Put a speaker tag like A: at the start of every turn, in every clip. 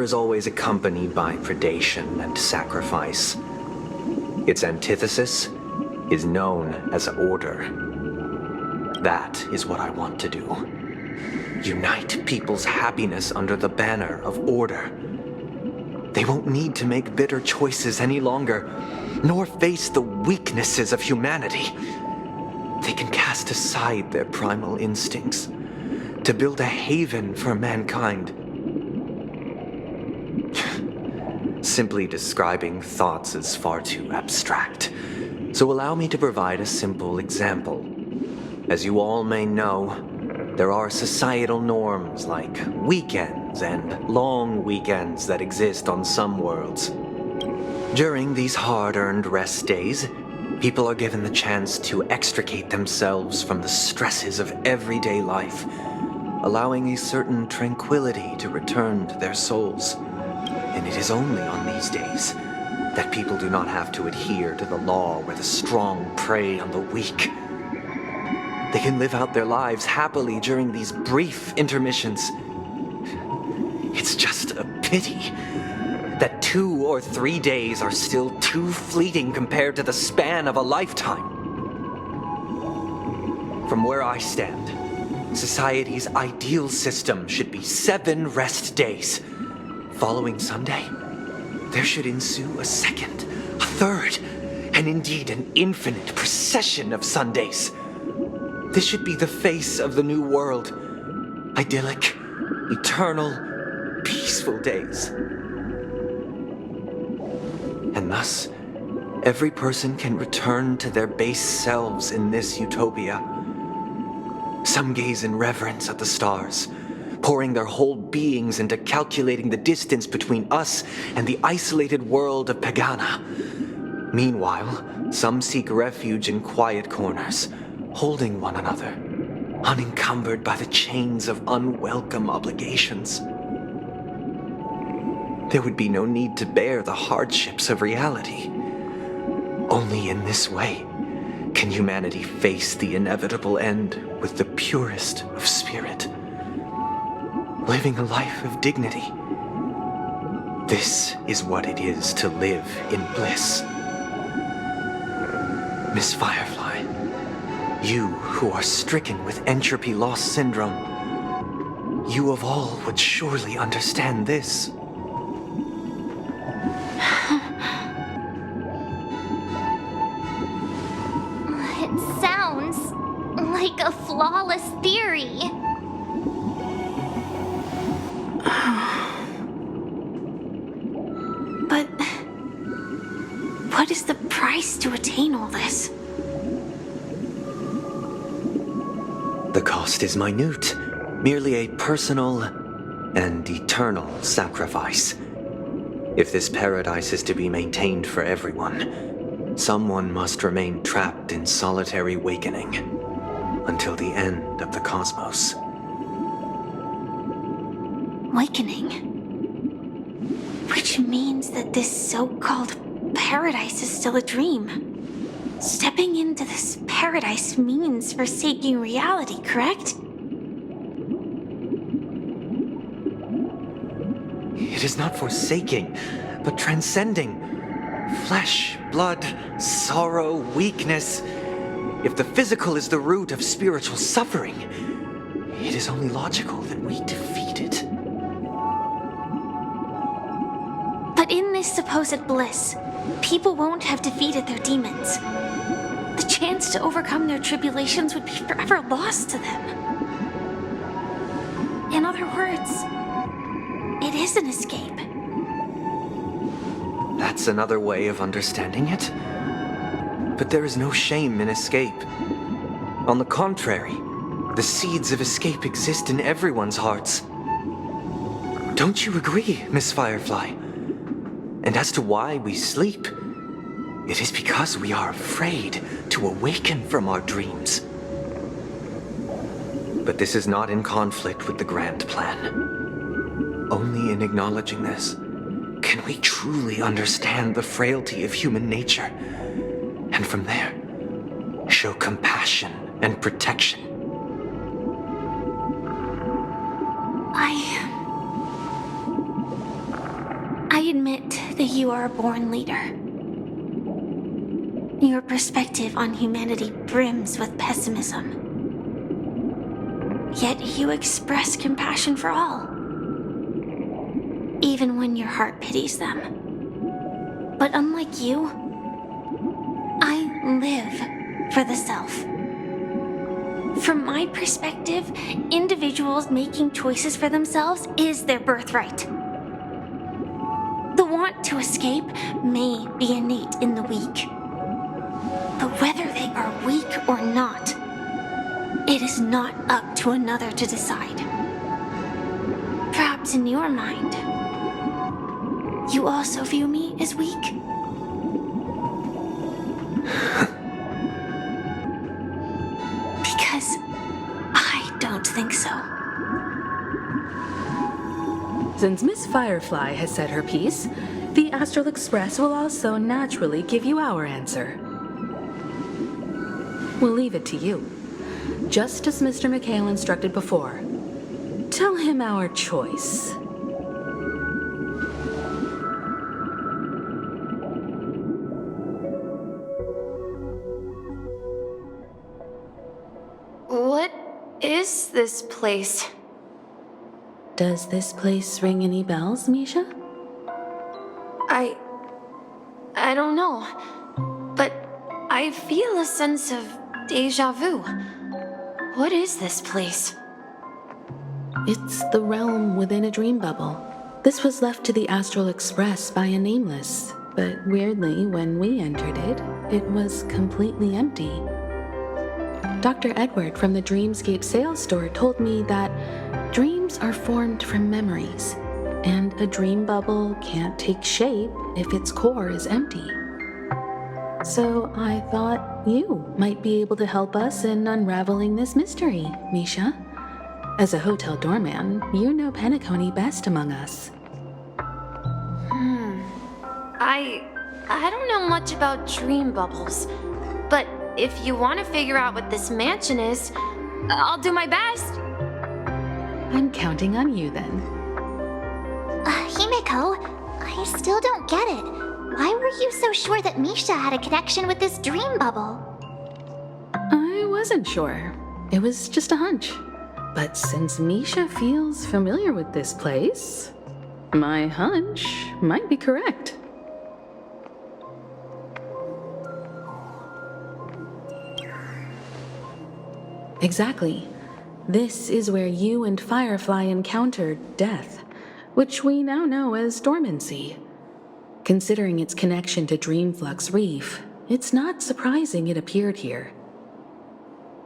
A: is always accompanied by predation and sacrifice. Its antithesis is known as order. That is what I want to do. Unite people's happiness under the banner of order. They won't need to make bitter choices any longer, nor face the weaknesses of humanity. They can cast aside their primal instincts to build a haven for mankind. Simply describing thoughts is far too abstract, so allow me to provide a simple example. As you all may know, there are societal norms like weekends and long weekends that exist on some worlds. During these hard-earned rest days, people are given the chance to extricate themselves from the stresses of everyday life, allowing a certain tranquility to return to their souls. And it is only on these days that people do not have to adhere to the law where the strong prey on the weak. They can live out their lives happily during these brief intermissions. It's just a pity that 2 or 3 days are still too fleeting compared to the span of a lifetime. From where I stand, society's ideal system should be 7 rest days. Following Sunday, there should ensue a second, a third, and indeed an infinite procession of Sundays. This should be the face of the new world. Idyllic, eternal, peaceful days. And thus, every person can return to their base selves in this utopia. Some gaze in reverence at the stars, pouring their whole beings into calculating the distance between us and the isolated world of Pagana. Meanwhile, some seek refuge in quiet corners, holding one another, unencumbered by the chains of unwelcome obligations. There would be no need to bear the hardships of reality. Only in this way can humanity face the inevitable end with the purest of spirit, living a life of dignity. This is what it is to live in bliss. Miss Firefly, you who are stricken with entropy loss syndrome, you of all would surely understand this.
B: It sounds like a flawless theory.
C: But what is the price to attain all this?
A: The cost is minute, merely a personal and eternal sacrifice. If this paradise is to be maintained for everyone, someone must remain trapped in solitary awakening until the end of the cosmos.
C: Awakening? Which means that this so-called paradise is still a dream. Stepping into this paradise means forsaking reality, correct?
A: It is not forsaking, but transcending. Flesh, blood, sorrow, weakness. If the physical is the root of spiritual suffering, it is only logical that we defeat it.
C: But in this supposed bliss, people won't have defeated their demons. The chance to overcome their tribulations would be forever lost to them. In other words, it is an escape.
A: That's another way of understanding it. But there is no shame in escape. On the contrary, the seeds of escape exist in everyone's hearts. Don't you agree, Miss Firefly? And as to why we sleep, it is because we are afraid to awaken from our dreams. But this is not in conflict with the grand plan. Only in acknowledging this can we truly understand the frailty of human nature, and from there, show compassion and protection.
C: I admit that you are a born leader. Your perspective on humanity brims with pessimism. Yet you express compassion for all, even when your heart pities them. But unlike you, I live for the self. From my perspective, individuals making choices for themselves is their birthright. The want to escape may be innate in the weak, but whether they are weak or not, it is not up to another to decide. Perhaps in your mind, you also view me as weak? Because I don't think so.
D: Since Miss Firefly has said her piece, the Astral Express will also naturally give you our answer. We'll leave it to you. Just as Mr. McHale instructed before. Tell him our choice.
E: What is this place?
D: Does this place ring any bells, Misha?
E: I don't know, but I feel a sense of déjà vu. What is this place?
D: It's the realm within a dream bubble. This was left to the Astral Express by a nameless, but weirdly, when we entered it, it was completely empty. Dr. Edward from the Dreamscape sales store told me that dreams are formed from memories, and a dream bubble can't take shape if its core is empty. So I thought you might be able to help us in unraveling this mystery, Misha. As a hotel doorman, you know Penacony best among us.
E: I don't know much about dream bubbles, but if you want to figure out what this mansion is, I'll do my best.
D: I'm counting on you then.
B: Himeko, I still don't get it. Why were you so sure that Misha had a connection with this dream bubble?
D: I wasn't sure. It was just a hunch. But since Misha feels familiar with this place, my hunch might be correct. Exactly. This is where you and Firefly encountered death, which we now know as dormancy. Considering its connection to Dreamflux Reef, it's not surprising it appeared here.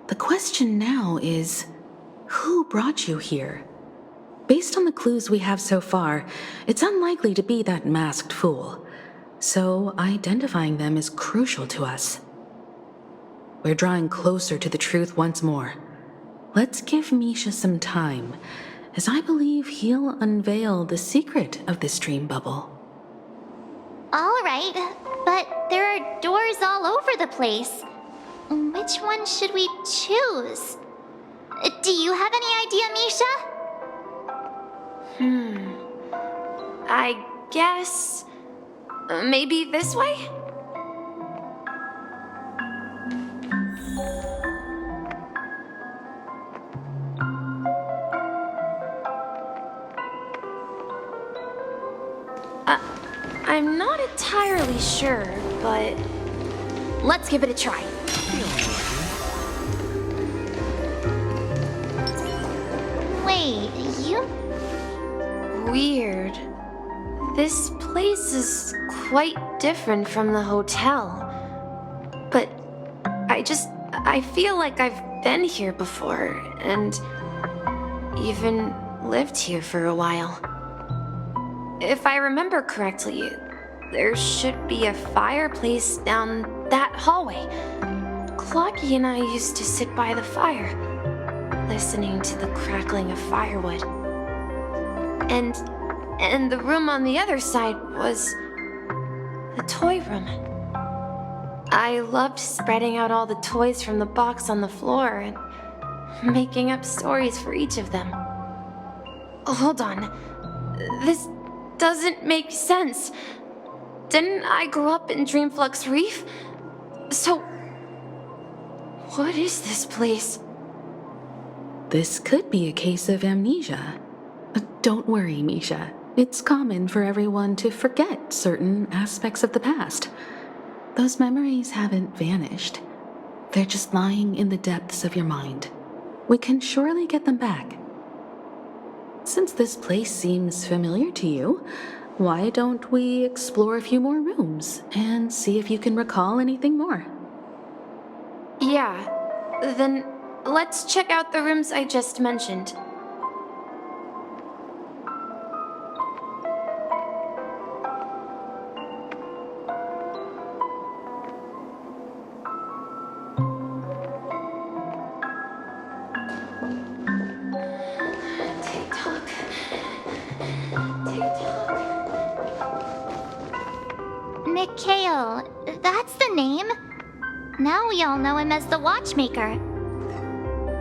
D: The question now is, who brought you here? Based on the clues we have so far, it's unlikely to be that masked fool, so identifying them is crucial to us. We're drawing closer to the truth once more. Let's give Misha some time, as I believe he'll unveil the secret of this dream bubble.
B: All right, but there are doors all over the place. Which one should we choose? Do you have any idea, Misha?
E: I guess... maybe this way? I'm not entirely sure, but let's give it a try.
B: Wait, you...
E: Weird. This place is quite different from the hotel. But I feel like I've been here before, and even lived here for a while. If I remember correctly, there should be a fireplace down that hallway. Clocky and I used to sit by the fire, listening to the crackling of firewood. And the room on the other side was the toy room. I loved spreading out all the toys from the box on the floor and making up stories for each of them. Hold on. This doesn't make sense. Didn't I grow up in Dreamflux Reef? So, what is this place?
D: This could be a case of amnesia. Don't worry, Misha. It's common for everyone to forget certain aspects of the past. Those memories haven't vanished. They're just lying in the depths of your mind. We can surely get them back. Since this place seems familiar to you, why don't we explore a few more rooms and see if you can recall anything more?
E: Yeah, then let's check out the rooms I just mentioned. Tick-tock. Tick-tock.
B: Mikhail, that's the name. Now we all know him as the Watchmaker.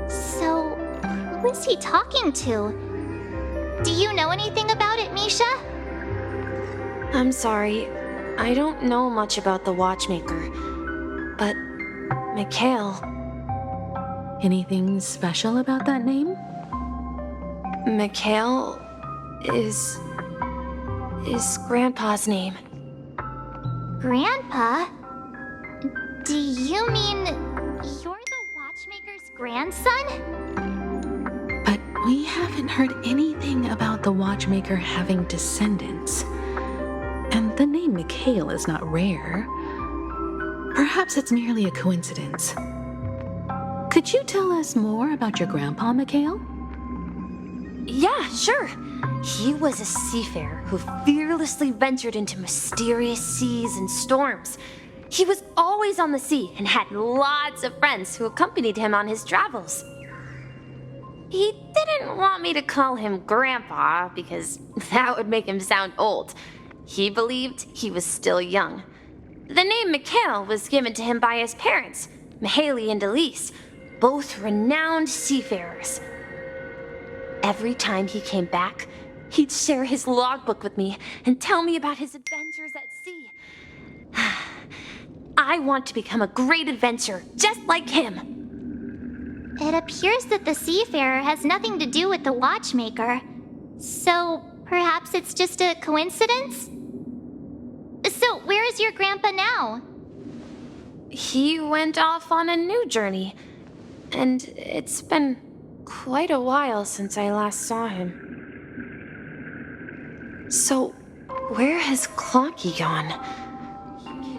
B: So, who is he talking to? Do you know anything about it, Misha?
E: I'm sorry, I don't know much about the Watchmaker, but Mikhail.
D: Anything special about that name?
E: Mikhail is Grandpa's name.
B: Grandpa? Do you mean you're the Watchmaker's grandson?
D: But we haven't heard anything about the Watchmaker having descendants. And the name Mikhail is not rare. Perhaps it's merely a coincidence. Could you tell us more about your grandpa, Mikhail?
F: Yeah, sure. He was a seafarer who fearlessly ventured into mysterious seas and storms. He was always on the sea and had lots of friends who accompanied him on his travels. He didn't want me to call him Grandpa because that would make him sound old. He believed he was still young. The name Mikhail was given to him by his parents, Mihaly and Elise, both renowned seafarers. Every time he came back, he'd share his logbook with me and tell me about his adventures at sea. I want to become a great adventurer, just like him.
B: It appears that the Seafarer has nothing to do with the Watchmaker. So, perhaps it's just a coincidence? So, where is your grandpa now?
E: He went off on a new journey, and it's been quite a while since I last saw him. So, where has Clocky gone?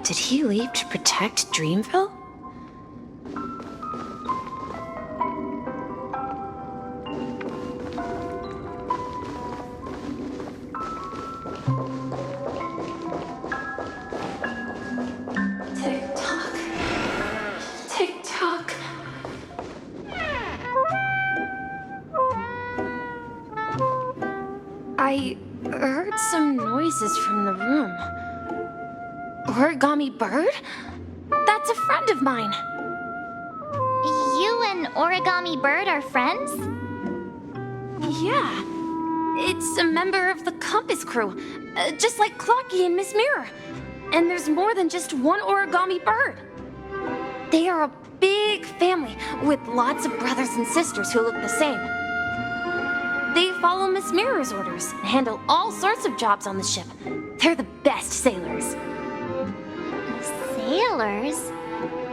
E: Did he leave to protect Dreamville? Tick-tock. Tick-tock. I heard some noises from the room. Origami Bird? That's a friend of mine.
B: You and Origami Bird are friends?
E: Yeah. It's a member of the Compass crew, just like Clocky and Miss Mirror. And there's more than just one Origami Bird. They are a big family with lots of brothers and sisters who look the same. They follow Miss Mirror's orders and handle all sorts of jobs on the ship. They're the best sailors.
B: Sailors?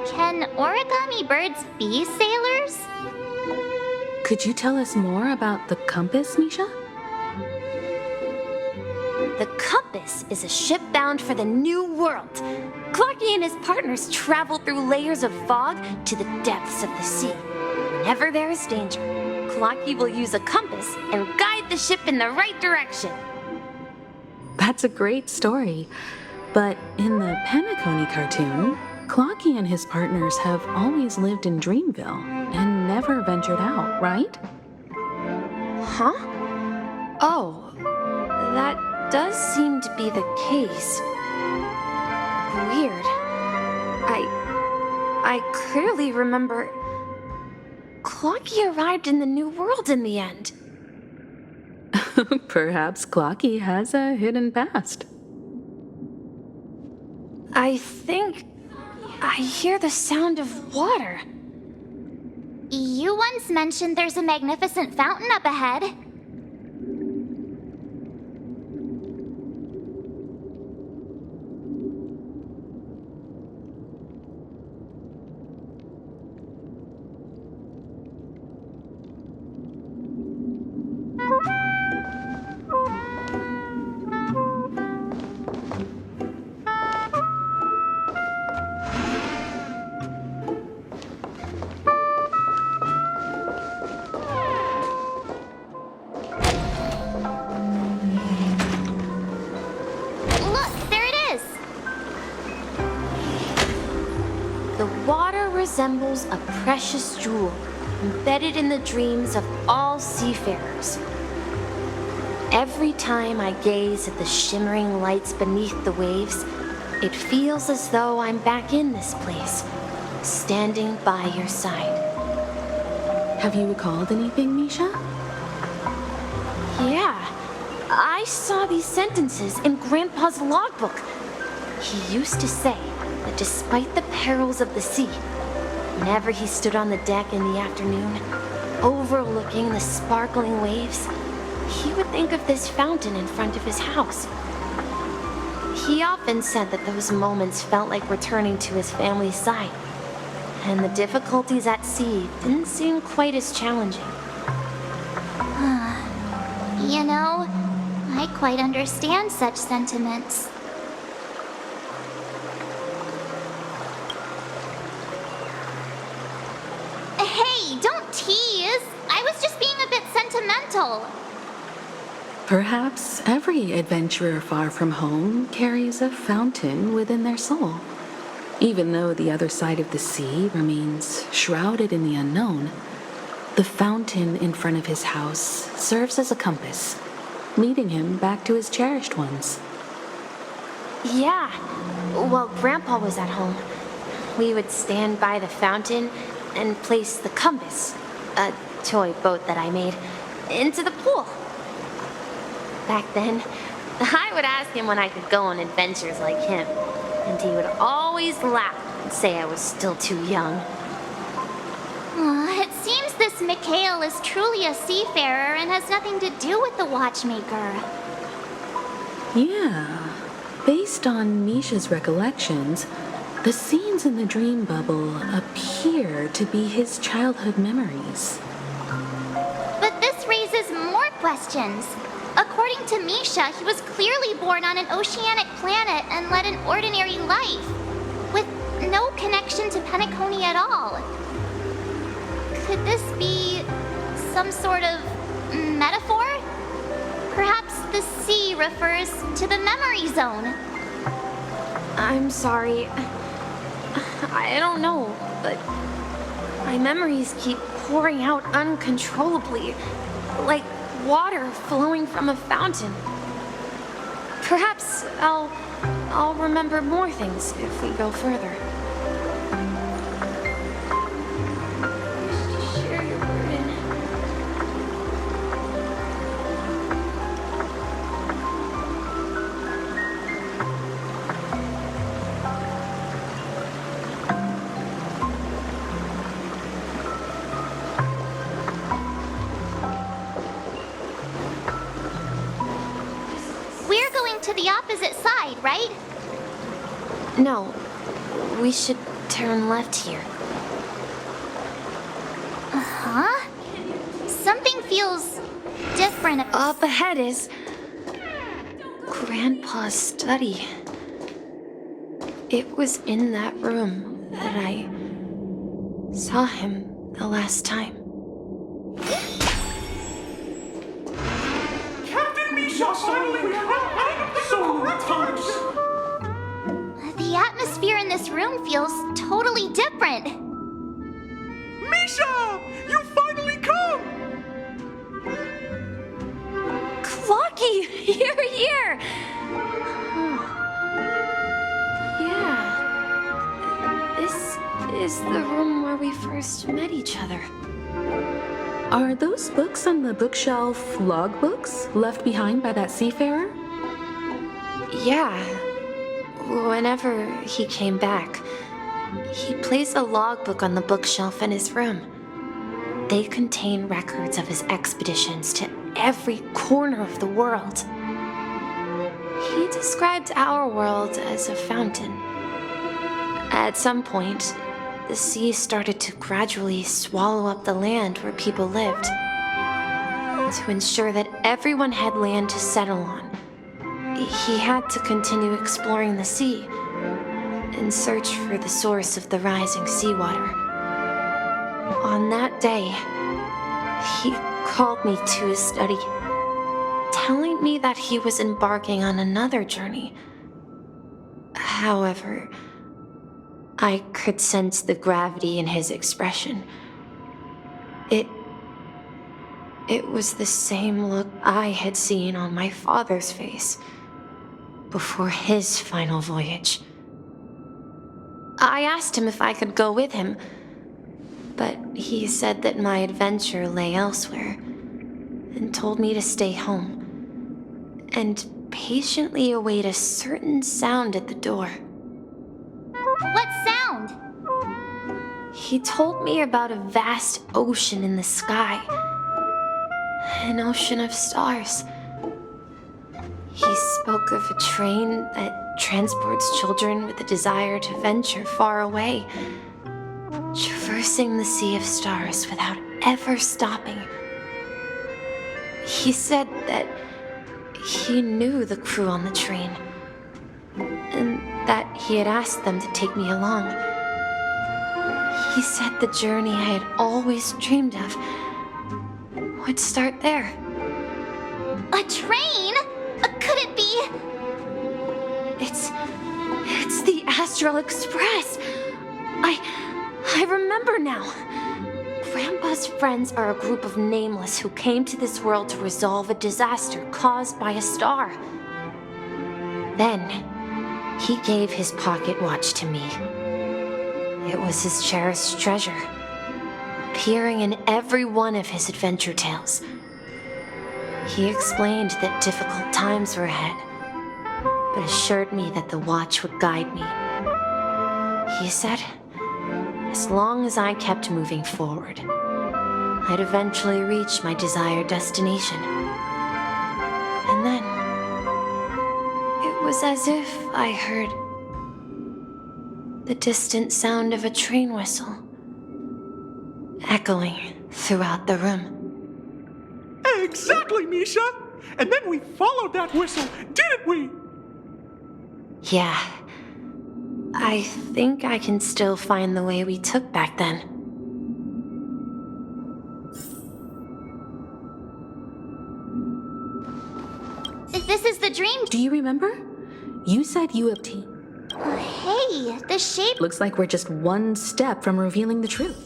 B: Can origami birds be sailors?
D: Could you tell us more about the compass, Misha?
F: The Compass is a ship bound for the New World. Clocky and his partners travel through layers of fog to the depths of the sea. Whenever there is danger, Clocky will use a compass and guide the ship in the right direction.
D: That's a great story. But in the Penacony cartoon, Clocky and his partners have always lived in Dreamville and never ventured out, right?
E: Huh? Oh, that does seem to be the case. Weird. I clearly remember Clocky arrived in the New World in the end.
D: Perhaps Clocky has a hidden past.
E: I think I hear the sound of water.
B: You once mentioned there's a magnificent fountain up ahead.
F: The water resembles a precious jewel embedded in the dreams of all seafarers. Every time I gaze at the shimmering lights beneath the waves, it feels as though I'm back in this place, standing by your side.
D: Have you recalled anything, Misha?
F: Yeah, I saw these sentences in Grandpa's logbook. He used to say that despite the perils of the sea, whenever he stood on the deck in the afternoon, overlooking the sparkling waves, he would think of this fountain in front of his house. He often said that those moments felt like returning to his family's side, and the difficulties at sea didn't seem quite as challenging.
B: You know, I quite understand such sentiments. Hey, don't tease! I was just being a bit sentimental.
D: Perhaps every adventurer far from home carries a fountain within their soul. Even though the other side of the sea remains shrouded in the unknown, the fountain in front of his house serves as a compass, leading him back to his cherished ones.
F: Yeah, while Grandpa was at home, we would stand by the fountain and place the compass, a toy boat that I made, into the pool. Back then, I would ask him when I could go on adventures like him, and he would always laugh and say I was still too young.
B: It seems this Mikhail is truly a seafarer and has nothing to do with the watchmaker.
D: Yeah, based on Misha's recollections, the scenes in the dream bubble appear to be his childhood memories.
B: But this raises more questions. According to Misha, he was clearly born on an oceanic planet and led an ordinary life, with no connection to Penacony at all. Could this be some sort of metaphor? Perhaps the sea refers to the memory zone.
F: I'm sorry. I don't know, but my memories keep pouring out uncontrollably, like water flowing from a fountain. Perhaps I'll remember more things if we go further. Share your burden.
B: We're going to the opposite side, right?
F: No, we should turn left here.
B: Huh? Something feels different.
F: Up ahead is Grandpa's study. It was in that room that I saw him the last time.
G: Captain Mishas finally so times.
B: The atmosphere in this room feels totally different.
G: Misha, you finally come.
F: Clocky, you're here! Yeah. This is the room where we first met each other.
D: Are those books on the bookshelf logbooks left behind by that seafarer?
E: Yeah. Whenever he came back, he placed a logbook on the bookshelf in his room. They contain records of his expeditions to every corner of the world. He described our world as a fountain. At some point, the sea started to gradually swallow up the land where people lived. To ensure that everyone had land to settle on, he had to continue exploring the sea and search for the source of the rising seawater. On that day, he called me to his study, telling me that he was embarking on another journey. However, I could sense the gravity in his expression. It was the same look I had seen on my father's face before his final voyage. I asked him if I could go with him, but he said that my adventure lay elsewhere and told me to stay home and patiently await a certain sound at the door.
B: What sound?
E: He told me about a vast ocean in the sky. An ocean of stars. He spoke of a train that transports children with a desire to venture far away, traversing the sea of stars without ever stopping. He said that he knew the crew on the train, and that he had asked them to take me along. He said the journey I had always dreamed of would start there.
B: A train? Could it be?
E: It's the Astral Express. I remember now. Grandpa's friends are a group of nameless who came to this world to resolve a disaster caused by a star. Then, he gave his pocket watch to me. It was his cherished treasure, appearing in every one of his adventure tales. He explained that difficult times were ahead, but assured me that the watch would guide me. He said, as long as I kept moving forward, I'd eventually reach my desired destination. And then, it was as if I heard the distant sound of a train whistle echoing throughout the room.
G: Exactly, Misha! And then we followed that whistle, didn't we?
E: Yeah. I think I can still find the way we took back then.
B: This is the dream.
D: Do you remember? You said you obtained.
B: Hey, the shape.
D: Looks like we're just one step from revealing the truth.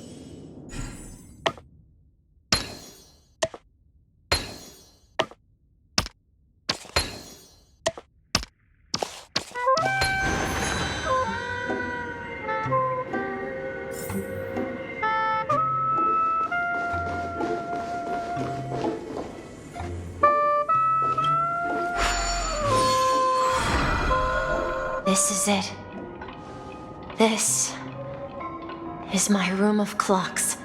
E: This is it. This is my room of clocks.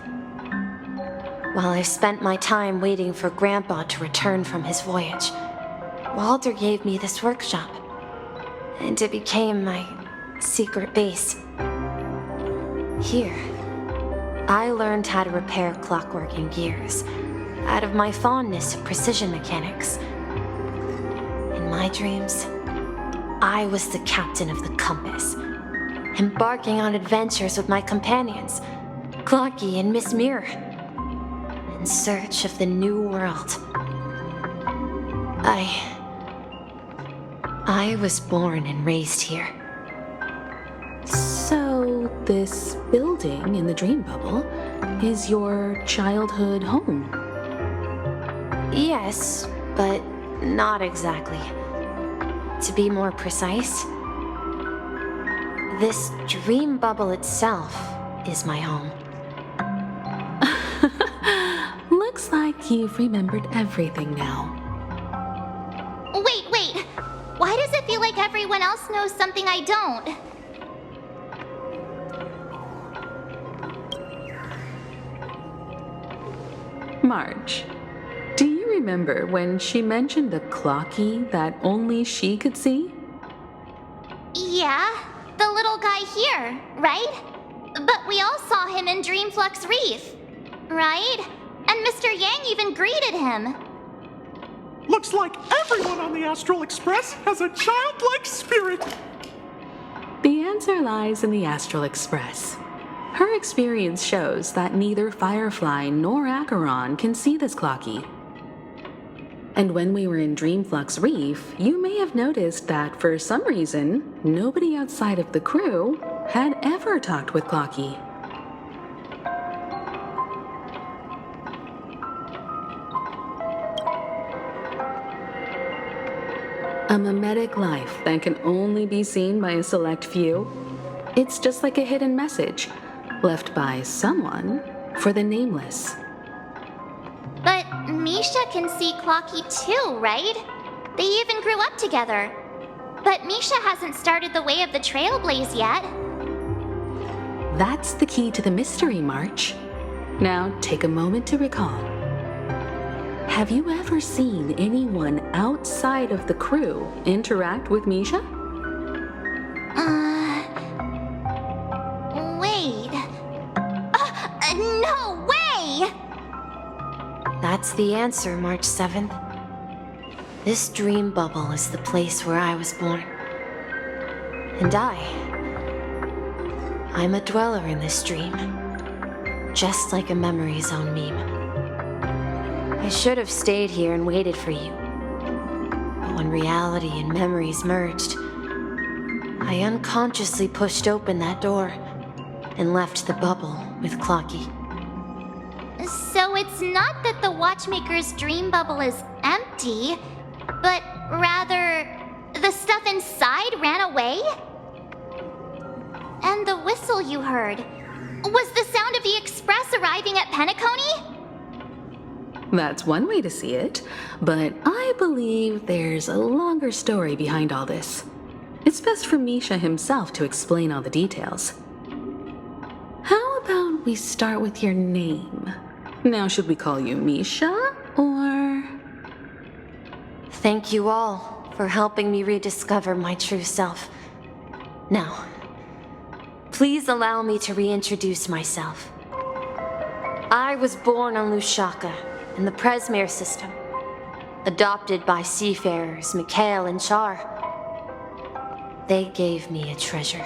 E: While I spent my time waiting for Grandpa to return from his voyage, Walter gave me this workshop, and it became my secret base. Here, I learned how to repair clockwork and gears out of my fondness of precision mechanics. In my dreams, I was the captain of the compass, embarking on adventures with my companions, Clocky and Miss Mirror, in search of the new world. I was born and raised here.
D: So, this building in the dream bubble is your childhood home?
E: Yes, but not exactly. To be more precise, this dream bubble itself is my home.
D: like you've remembered everything now.
B: Wait. Why does it feel like everyone else knows something I don't?
D: Marge, do you remember when she mentioned a clocky that only she could see?
B: Yeah, the little guy here, right? But we all saw him in Dreamflux Reef, right? And Mr. Yang even greeted him.
G: Looks like everyone on the Astral Express has a childlike spirit.
D: The answer lies in the Astral Express. Her experience shows that neither Firefly nor Acheron can see this clocky. And when we were in Dreamflux Reef, you may have noticed that for some reason, nobody outside of the crew had ever talked with Clocky. A mimetic life that can only be seen by a select few. It's just like a hidden message left by someone for the nameless.
B: But Misha can see Clocky too, right? They even grew up together. But Misha hasn't started the way of the Trailblaze yet.
D: That's the key to the mystery, March. Now take a moment to recall. Have you ever seen anyone outside of the crew interact with Misha?
B: Wait. No way!
F: That's the answer, March 7th. This dream bubble is the place where I was born. And I'm a dweller in this dream. Just like a memory zone meme. I should have stayed here and waited for you. But when reality and memories merged, I unconsciously pushed open that door and left the bubble with Clocky.
B: So it's not that the Watchmaker's dream bubble is empty, but rather the stuff inside ran away? And the whistle you heard was the sound of the express arriving at Penacony?
D: That's one way to see it, but I believe there's a longer story behind all this. It's best for Misha himself to explain all the details. How about we start with your name? Now, should we call you Misha, or...?
F: Thank you all for helping me rediscover my true self. Now, please allow me to reintroduce myself. I was born on Lushaka, in the Presmere system, adopted by seafarers Mikhail and Char. They gave me a treasure,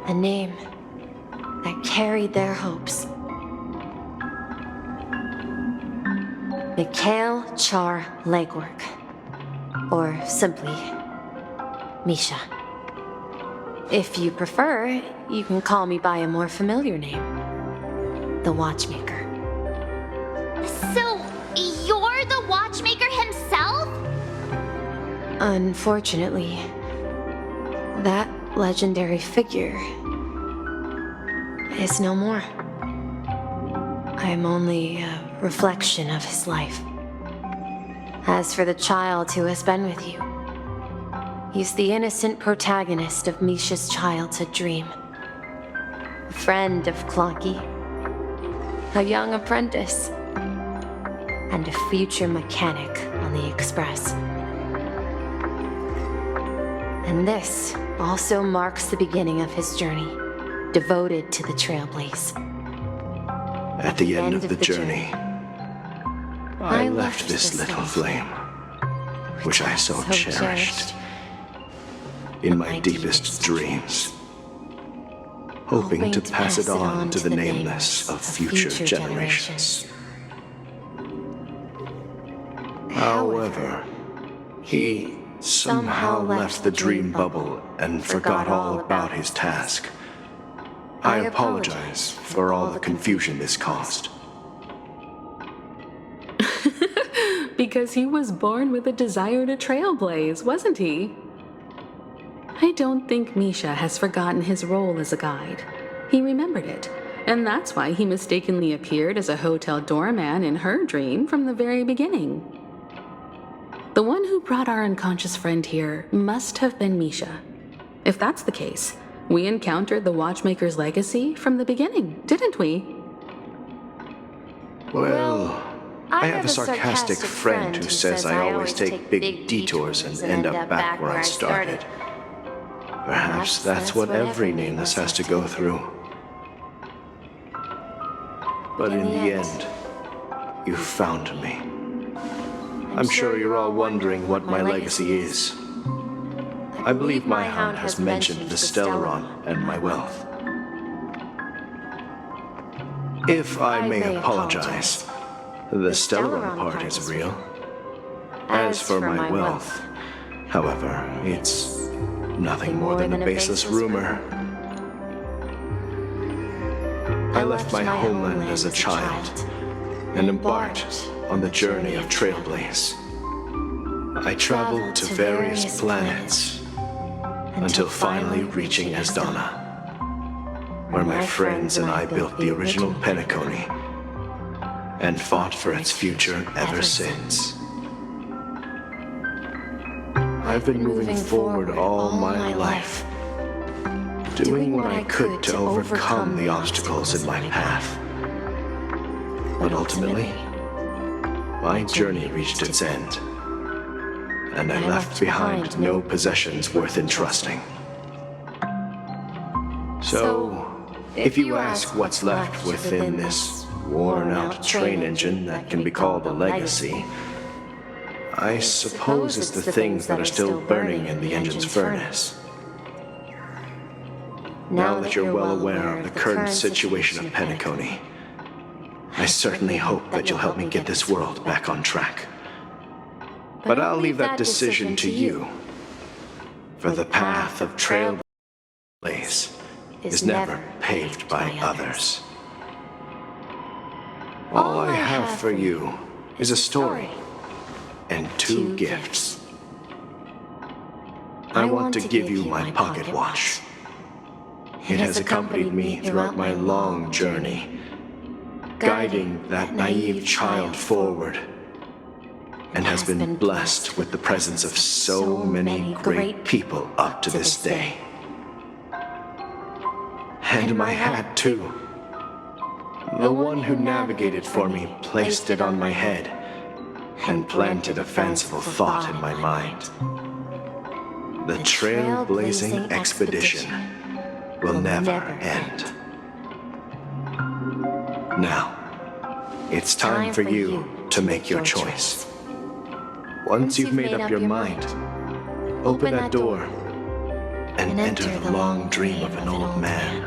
F: a name that carried their hopes. Mikhail Char Legwork, or simply Misha. If you prefer, you can call me by a more familiar name, the Watchmaker.
B: So, you're the Watchmaker himself?
F: Unfortunately, that legendary figure is no more. I am only a reflection of his life. As for the child who has been with you, he's the innocent protagonist of Misha's childhood dream. A friend of Clocky, a young apprentice, and a future mechanic on the Express. And this also marks the beginning of his journey, devoted to the Trailblaze.
H: At the end of the journey, I left this little flame, which I so cherished, in my deepest dreams, hoping to pass it on to the nameless of future generations. However, he somehow left the dream bubble and forgot all about his task. I apologize for all the confusion this caused.
D: Because he was born with a desire to trailblaze, wasn't he? I don't think Misha has forgotten his role as a guide. He remembered it, And that's why he mistakenly appeared as a hotel doorman in her dream from the very beginning. The one who brought our unconscious friend here must have been Misha. If that's the case, we encountered the Watchmaker's legacy from the beginning, didn't we?
H: Well, I have a sarcastic friend who says I always take big detours and end up back where I started. Perhaps that's what every nameless has to go through. But in the end, you found me. I'm sure you're all wondering what my legacy is. I believe my hound has mentioned the Stellaron and my wealth. If I may apologize, the Stellaron part is real. As for my wealth, however, it's nothing more than a baseless rumor. I left my homeland as a child and embarked on the journey of Trailblaze. I traveled to various planets until finally reaching Asdana, where my friends and I built the original Penacony and fought for its future ever since. I've been moving forward all my life, doing what I could to overcome the obstacles in my path. But ultimately, my journey reached its end, and I left behind no possessions worth entrusting. So, if you ask what's left within this worn-out train engine that can be called a legacy, I suppose it's the things that are still burning in the engine's furnace. Now that you're well aware of the current situation of Penacony, I certainly hope that you'll help me get this world back on track. But I'll leave that decision to you, for the path of Trailblaze is never paved by others. All I have for you is a story and two gifts. I want to give you my pocket watch. It has accompanied me throughout my long journey, guiding that naive child forward, and has been blessed with the presence of so many great people up to this day. And my hat, too. The one who navigated for me placed it on my head and planted a fanciful thought in my mind. The trailblazing expedition will never end. Now, it's time for you to make your choice. Once you've made up your mind, open that door and enter the long dream of an old man.